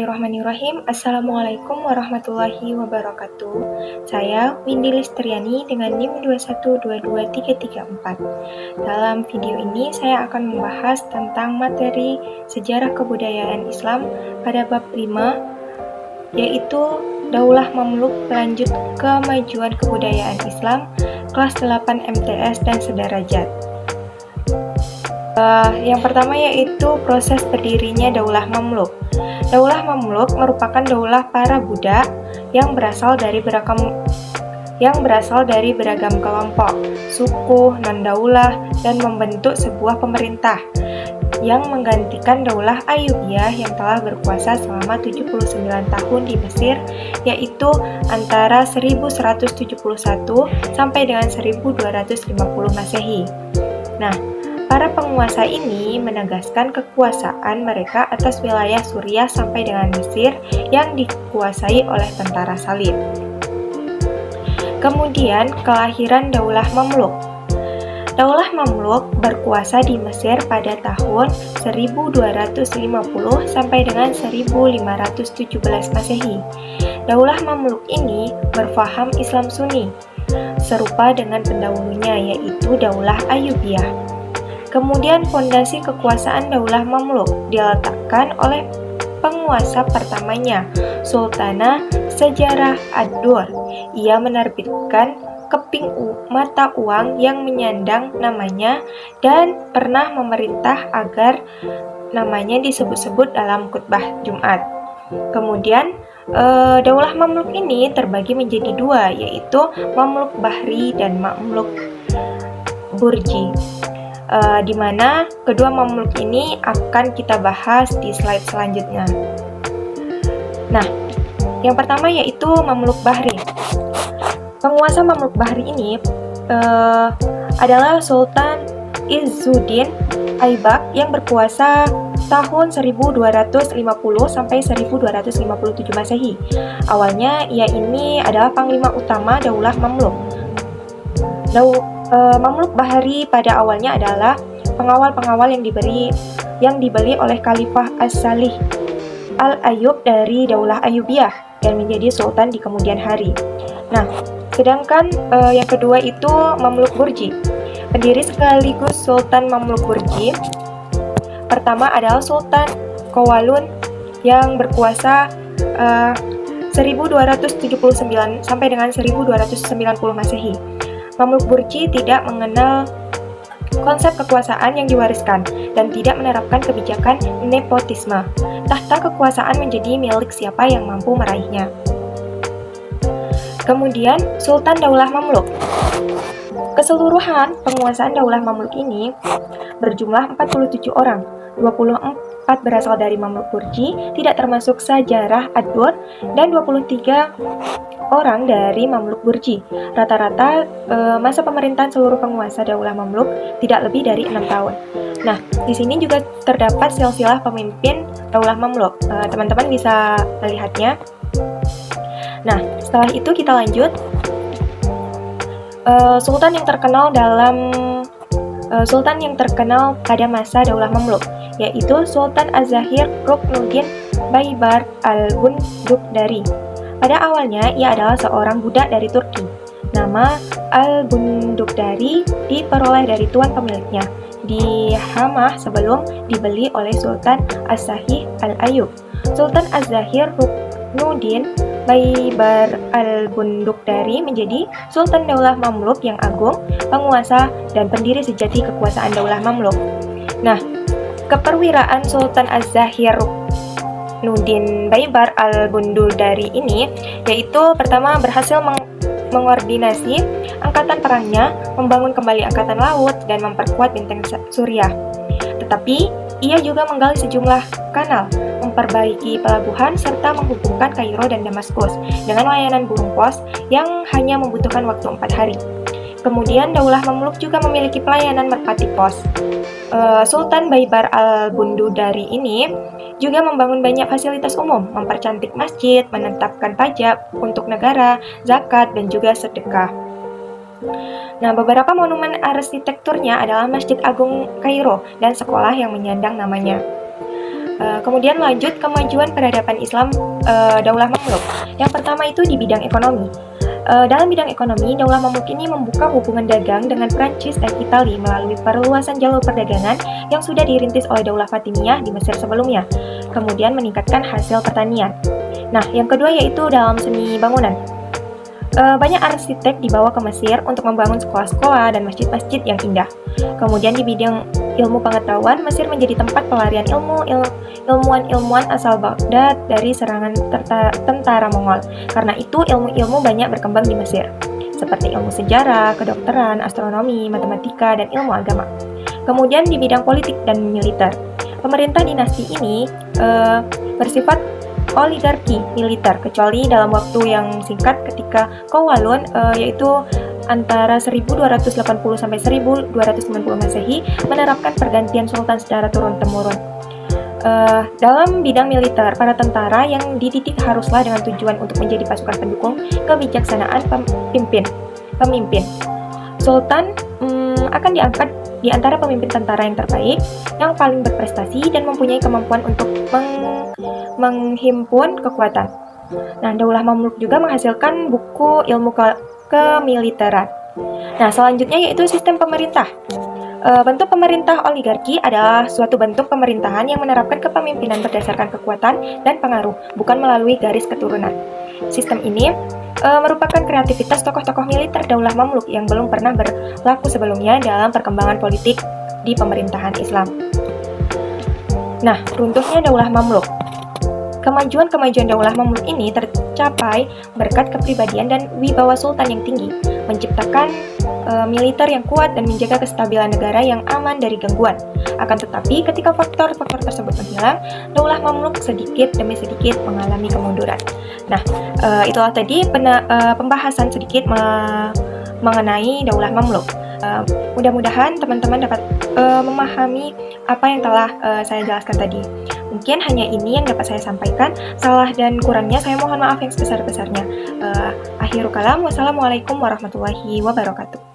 Bismillahirrahmanirrahim. Assalamualaikum warahmatullahi wabarakatuh. Saya Windy Listriani dengan NIM 2122334. Dalam video ini saya akan membahas tentang materi sejarah kebudayaan Islam pada bab 5, yaitu Daulah Mamluk Pelanjut Kemajuan Kebudayaan Islam, kelas 8 MTS dan sederajat. Yang pertama yaitu proses berdirinya Daulah Mamluk. Daulah Mamluk merupakan daulah para budak yang berasal dari beragam kelompok, suku, non-daulah, dan membentuk sebuah pemerintah yang menggantikan Daulah Ayyubiyah yang telah berkuasa selama 79 tahun di Mesir, yaitu antara 1171 sampai dengan 1250 Masehi. Nah, para penguasa ini menegaskan kekuasaan mereka atas wilayah Suriah sampai dengan Mesir yang dikuasai oleh tentara salib. Kemudian, kelahiran Daulah Mamluk. Daulah Mamluk berkuasa di Mesir pada tahun 1250 sampai dengan 1517 Masehi. Daulah Mamluk ini berfaham Islam Sunni, serupa dengan pendahulunya yaitu Daulah Ayyubiyah. Kemudian fondasi kekuasaan Daulah Mamluk diletakkan oleh penguasa pertamanya, Sultanah Sejarah Ad-Dur. Ia menerbitkan keping mata uang yang menyandang namanya dan pernah memerintah agar namanya disebut-sebut dalam khutbah Jumat. Kemudian Daulah Mamluk ini terbagi menjadi dua, yaitu Mamluk Bahri dan Mamluk Burji. Di mana kedua mamluk ini akan kita bahas di slide selanjutnya. Nah, yang pertama yaitu Mamluk Bahri. Penguasa Mamluk Bahri ini adalah Sultan Izzuddin Aibak yang berkuasa tahun 1250 sampai 1257 Masehi. Awalnya ia ini adalah panglima utama Daulah Mamluk. Mamluk Bahri pada awalnya adalah pengawal-pengawal yang dibeli oleh Khalifah As-Salih Al-Ayyub dari Daulah Ayyubiyah dan menjadi sultan di kemudian hari. Nah, sedangkan yang kedua itu Mamluk Burji. Pendiri sekaligus Sultan Mamluk Burji pertama adalah Sultan Qawalun yang berkuasa 1279 sampai dengan 1290 Masehi. Mamluk Burji tidak mengenal konsep kekuasaan yang diwariskan dan tidak menerapkan kebijakan nepotisme. Tahta kekuasaan menjadi milik siapa yang mampu meraihnya. Kemudian, Sultan Daulah Mamluk. Keseluruhan penguasaan Daulah Mamluk ini berjumlah 47 orang. 24 berasal dari Mamluk Burji, tidak termasuk Sejarah Ad-Dur, dan 23 orang dari Mamluk Burji. Rata-rata masa pemerintahan seluruh penguasa Daulah Mamluk tidak lebih dari 6 tahun. Nah, di sini juga terdapat silsilah pemimpin Daulah Mamluk. Teman-teman bisa melihatnya. Nah, setelah itu kita lanjut. Sultan yang terkenal pada masa Daulah Mamluk yaitu Sultan Az-Zahir Ruknuddin Baybar Al-Bundukdari. Pada awalnya ia adalah seorang budak dari Turki. Nama Al-Bundukdari diperoleh dari tuan pemiliknya di Hamah sebelum dibeli oleh Sultan Az-Zahir Al-Ayyub. Sultan Az-Zahir Ruknuddin Baybar Al-Bundukdari menjadi Sultan Daulah Mamluk yang agung, penguasa, dan pendiri sejati kekuasaan Daulah Mamluk. Nah, keperwiraan Sultan Az-Zahir Ruknuddin Baybar Al-Bundukdari ini yaitu pertama berhasil mengordinasi angkatan perangnya, membangun kembali angkatan laut, dan memperkuat benteng Suriah. Tetapi ia juga menggali sejumlah kanal, memperbaiki pelabuhan, serta menghubungkan Kairo dan Damaskus dengan layanan burung pos yang hanya membutuhkan waktu 4 hari. Kemudian Daulah Mamluk juga memiliki pelayanan merpati pos. Sultan Baybar Al-Bundukdari ini juga membangun banyak fasilitas umum, mempercantik masjid, menetapkan pajak untuk negara, zakat, dan juga sedekah. Nah, beberapa monumen arsitekturnya adalah Masjid Agung Kairo dan sekolah yang menyandang namanya. Kemudian lanjut kemajuan peradaban Islam Daulah Mamluk. Yang pertama itu di bidang ekonomi. Dalam bidang ekonomi, Daulah Mamluk ini membuka hubungan dagang dengan Prancis dan Italia melalui perluasan jalur perdagangan yang sudah dirintis oleh Daulah Fatimiyah di Mesir sebelumnya. Kemudian meningkatkan hasil pertanian. Nah, yang kedua yaitu dalam seni bangunan. Banyak arsitek dibawa ke Mesir untuk membangun sekolah-sekolah dan masjid-masjid yang indah. Kemudian di bidang ilmu pengetahuan, Mesir menjadi tempat pelarian ilmuwan-ilmuwan asal Baghdad dari serangan tentara Mongol. Karena itu ilmu-ilmu banyak berkembang di Mesir, seperti ilmu sejarah, kedokteran, astronomi, matematika, dan ilmu agama. Kemudian di bidang politik dan militer, pemerintah dinasti ini bersifat oligarki militer, kecuali dalam waktu yang singkat ketika Kowalun yaitu antara 1280 sampai 1290 Masehi menerapkan pergantian sultan secara turun-temurun. Dalam bidang militer, para tentara yang dididik haruslah dengan tujuan untuk menjadi pasukan pendukung kebijaksanaan pemimpin. Sultan akan diangkat di antara pemimpin tentara yang terbaik, yang paling berprestasi dan mempunyai kemampuan untuk menghimpun kekuatan. Nah, Daulah Mamluk juga menghasilkan buku ilmu kemiliteran. Nah, selanjutnya yaitu sistem pemerintah. Bentuk pemerintah oligarki adalah suatu bentuk pemerintahan yang menerapkan kepemimpinan berdasarkan kekuatan dan pengaruh, bukan melalui garis keturunan. Sistem ini merupakan kreativitas tokoh-tokoh militer Daulah Mamluk yang belum pernah berlaku sebelumnya dalam perkembangan politik di pemerintahan Islam. Nah, runtuhnya Daulah Mamluk. Kemajuan Daulah Mamluk ini tercapai berkat kepribadian dan wibawa sultan yang tinggi, menciptakan militer yang kuat dan menjaga kestabilan negara yang aman dari gangguan. Akan tetapi, ketika faktor-faktor tersebut menghilang, Daulah Mamluk sedikit demi sedikit mengalami kemunduran. Nah, itulah tadi pembahasan sedikit mengenai Daulah Mamluk. Mudah-mudahan teman-teman dapat memahami apa yang telah saya jelaskan tadi. Mungkin hanya ini yang dapat saya sampaikan. Salah dan kurangnya saya mohon maaf yang sebesar-besarnya. Akhirul kalam, wassalamualaikum warahmatullahi wabarakatuh.